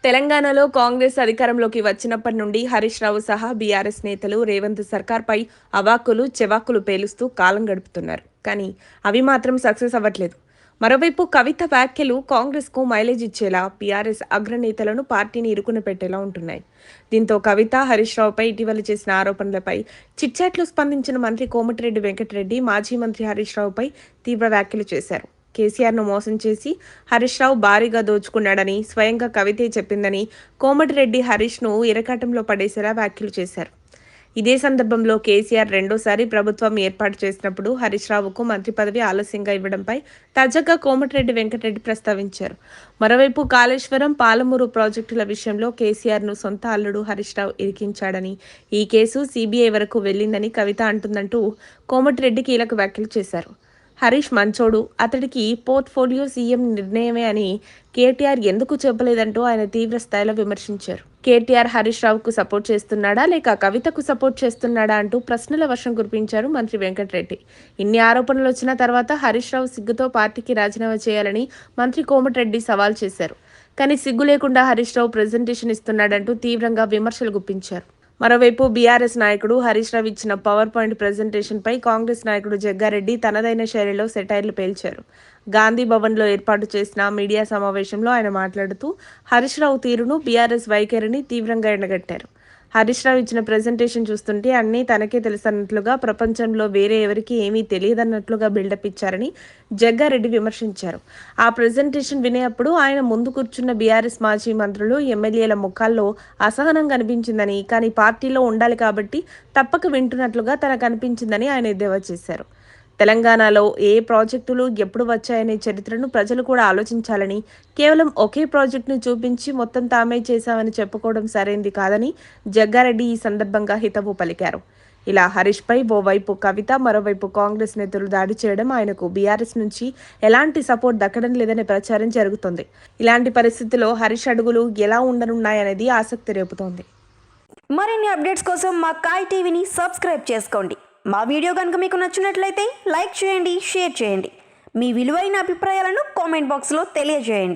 తెలంగాణలో కాంగ్రెస్ అధికారంలోకి వచ్చినప్పటి నుండి హరీష్ రావు సహా బీఆర్ఎస్ నేతలు రేవంత్ సర్కార్పై అవాకులు చెవాకులు పేలుస్తూ కాలం గడుపుతున్నారు. కానీ అవి మాత్రం సక్సెస్ అవ్వట్లేదు. మరోవైపు కవిత వ్యాఖ్యలు కాంగ్రెస్కు మైలేజ్ ఇచ్చేలా బీఆర్ఎస్ అగ్రనేతలను పార్టీని ఇరుకున పెట్టేలా ఉంటున్నాయి. దీంతో కవిత, హరీష్ రావుపై ఇటీవల చేసిన ఆరోపణలపై చిట్చాట్లో స్పందించిన మంత్రి కోమటిరెడ్డి వెంకటరెడ్డి మాజీ మంత్రి హరీష్ రావుపై తీవ్ర వ్యాఖ్యలు చేశారు. కేసీఆర్ను మోసం చేసి హరీష్ రావు భారీగా దోచుకున్నాడని స్వయంగా కవితే చెప్పిందని కోమటిరెడ్డి హరీష్ను ఇరకాటంలో పడేసేలా వ్యాఖ్యలు చేశారు. ఇదే సందర్భంలో కేసీఆర్ రెండోసారి ప్రభుత్వం ఏర్పాటు చేసినప్పుడు హరీష్ రావుకు మంత్రి పదవి ఆలస్యంగా ఇవ్వడంపై తాజాగా కోమటిరెడ్డి వెంకటరెడ్డి ప్రస్తావించారు. మరోవైపు కాళేశ్వరం, పాలమూరు ప్రాజెక్టుల విషయంలో కేసీఆర్ను సొంత అల్లుడు హరీష్ రావు ఇరికించాడని, ఈ కేసు సీబీఐ వరకు వెళ్లిందని కవిత అంటుందంటూ కోమటిరెడ్డి కీలక వ్యాఖ్యలు చేశారు. హరీష్ మంచోడు, అతడికి పోర్ట్ఫోలియో సీఎం నిర్ణయమే అని కేటీఆర్ ఎందుకు చెప్పలేదంటూ ఆయన తీవ్ర స్థాయిలో విమర్శించారు. కేటీఆర్ హరీష్ రావుకు సపోర్ట్ చేస్తున్నాడా లేక కవితకు సపోర్ట్ చేస్తున్నాడా అంటూ ప్రశ్నల వర్షం కురిపించారు మంత్రి వెంకటరెడ్డి. ఇన్ని ఆరోపణలు వచ్చిన తర్వాత హరీష్ రావు సిగ్గుతో పార్టీకి రాజీనామా చేయాలని మంత్రి కోమటిరెడ్డి సవాల్ చేశారు. కానీ సిగ్గు లేకుండా హరీష్ రావు ప్రెజెంటేషన్ ఇస్తున్నాడంటూ తీవ్రంగా విమర్శలు గుప్పించారు. మరోవైపు బీఆర్ఎస్ నాయకుడు హరీష్ రావు ఇచ్చిన పవర్ పాయింట్ ప్రెజెంటేషన్పై కాంగ్రెస్ నాయకుడు జగ్గారెడ్డి తనదైన శైలిలో సెటైర్లు పేల్చారు. గాంధీ భవన్లో ఏర్పాటు చేసిన మీడియా సమావేశంలో ఆయన మాట్లాడుతూ హరీష్ రావు తీరును, బీఆర్ఎస్ వైఖరిని తీవ్రంగా ఎండగట్టారు. హరీష్ రావు ఇచ్చిన ప్రెజెంటేషన్ చూస్తుంటే అన్నీ తనకే తెలుసన్నట్లుగా, ప్రపంచంలో వేరే ఎవరికీ ఏమీ తెలియదన్నట్లుగా బిల్డప్ ఇచ్చారని జగ్గారెడ్డి విమర్శించారు. ఆ ప్రెజెంటేషన్ వినేటప్పుడు ఆయన ముందు కూర్చున్న బీఆర్ఎస్ మాజీ మంత్రులు, ఎమ్మెల్యేల ముఖాల్లో అసహనం కనిపించిందని, కానీ పార్టీలో ఉండాలి కాబట్టి తప్పక వింటున్నట్లుగా తనకు అనిపించిందని ఆయన ఎద్దేవా చేశారు. తెలంగాణలో ఏ ప్రాజెక్టులు ఎప్పుడు వచ్చాయనే చరిత్రను ప్రజలు కూడా ఆలోచించాలని, కేవలం ఒకే ప్రాజెక్టును చూపించి మొత్తం తామే చేశామని చెప్పుకోవడం సరైంది కాదని జగ్గారెడ్డి ఈ సందర్భంగా హితవు పలికారు. ఇలా హరీష్పై ఓవైపు కవిత, మరోవైపు కాంగ్రెస్ నేతలు దాడి చేయడం, ఆయనకు బీఆర్ఎస్ నుంచి ఎలాంటి సపోర్ట్ దక్కడం లేదనే ప్రచారం జరుగుతోంది. ఇలాంటి పరిస్థితుల్లో హరీష్ అడుగులు ఎలా ఉండనున్నాయనేది ఆసక్తి రేపుతోంది. మరిన్ని అప్డేట్స్ కోసం మా కాయ్ టీవీని సబ్స్క్రైబ్ చేసుకోండి. మా వీడియో కనుక మీకు నచ్చినట్లయితే లైక్ చేయండి, షేర్ చేయండి. మీ విలువైన అభిప్రాయాలను కామెంట్ బాక్స్లో తెలియజేయండి.